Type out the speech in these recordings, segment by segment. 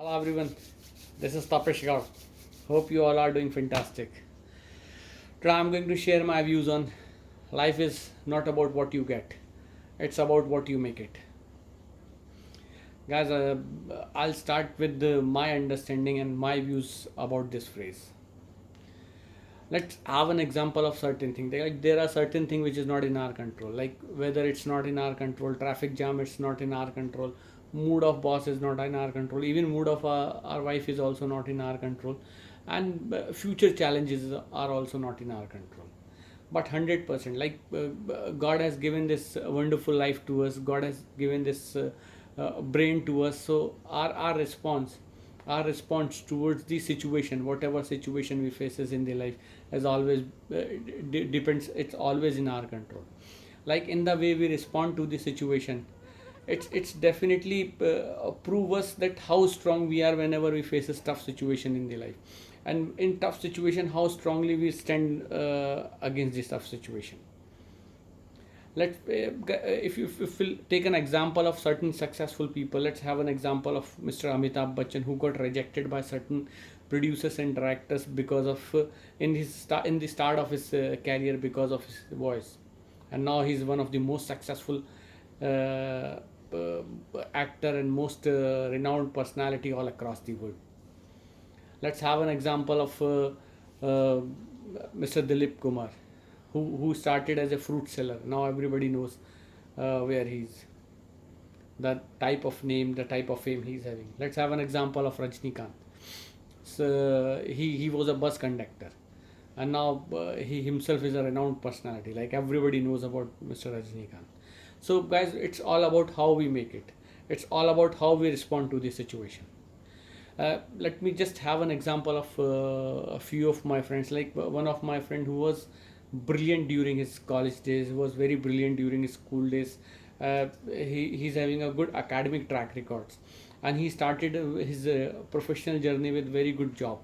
Hello everyone, this is Tapesh Gaur. Hope you all are doing fantastic. Today I'm going to share my views on life is not about what you get, it's about what you make it. Guys, I'll start with my understanding and my views about this phrase. Let's have an example of certain things. Like there are certain things which is not in our control, like whether it's not in our control, traffic jam it's not in our control, mood of boss is not in our control, even mood of our wife is also not in our control, and future challenges are also not in our control. But 100%, like God has given this wonderful life to us, God has given this brain to us. So our response towards the situation, whatever situation we faces in the life, as always depends, it's always in our control. Like in the way we respond to the situation, it's definitely prove us that how strong we are whenever we face a tough situation in the life, and in tough situation how strongly we stand against this tough situation. If we'll take an example of certain successful people, let's have an example of Mr. Amitabh Bachchan, who got rejected by certain producers and directors because of in the start of his career, because of his voice, and now he's one of the most successful uh, uh, actor and most renowned personality all across the world. Let's have an example of Mr. Dilip Kumar, who started as a fruit seller. Now everybody knows where he's, the type of name, the type of fame he's having. Let's have an example of Rajnikant. So he was a bus conductor, and now he himself is a renowned personality. Like everybody knows about Mr. Rajnikant. So guys, it's all about how we make it. It's all about how we respond to the situation. Let me just have an example of a few of my friends. Like one of my friend who was brilliant during his college days, who was very brilliant during his school days. He's having a good academic track records, and he started his professional journey with very good job.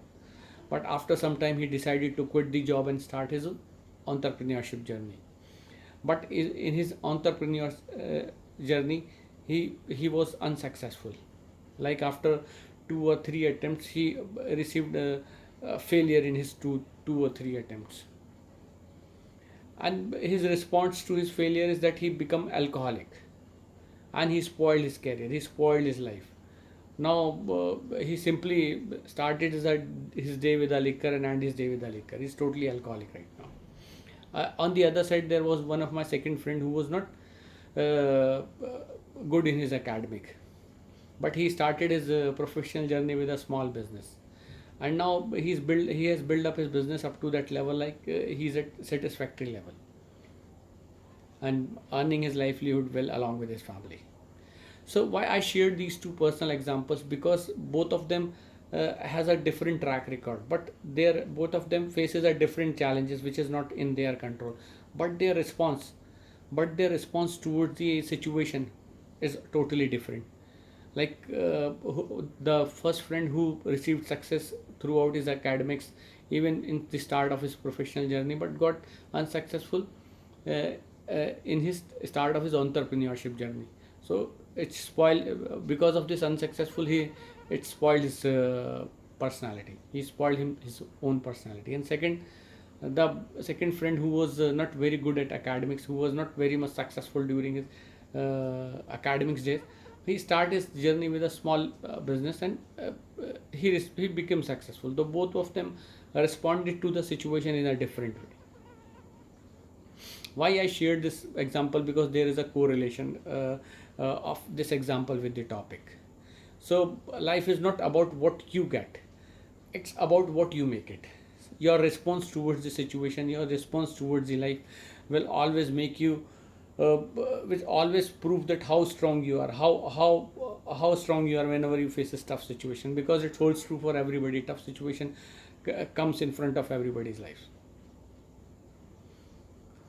But after some time, he decided to quit the job and start his entrepreneurship journey. But in his entrepreneur journey, he was unsuccessful. Like after 2 or 3 attempts, he received a failure in his two or three attempts, and his response to his failure is that he become alcoholic, and he spoiled his career, he spoiled his life. Now he simply started his day with a liquor and end his day with a liquor. He's totally alcoholic right now. On the other side, there was one of my second friend who was not uh, good in his academic, but he started his professional journey with a small business, and now he has built up his business up to that level. Like he's at satisfactory level and earning his livelihood well along with his family. So why I shared these two personal examples, because both of them has a different track record, but their both of them faces a different challenges which is not in their control, but their response towards the situation is totally different. Like the first friend who received success throughout his academics, even in the start of his professional journey, but got unsuccessful in his start of his entrepreneurship journey. So it spoiled because of this unsuccessful, he it spoiled his personality, he spoiled his own personality. And second, the second friend who was not very good at academics, who was not very much successful during his academics days, he started his journey with a small business, and he became successful. Though both of them responded to the situation in a different way. Why I shared this example, because there is a correlation of this example with the topic. So life is not about what you get, it's about what you make it. Your response towards the situation, your response towards the life will always make you will always prove that how strong you are, how strong you are whenever you face a tough situation, because it holds true for everybody. Tough situation comes in front of everybody's life.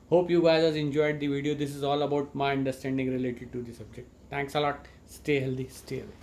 Hope you guys have enjoyed the video. This is all about my understanding related to the subject. Thanks a lot. Stay healthy, stay away.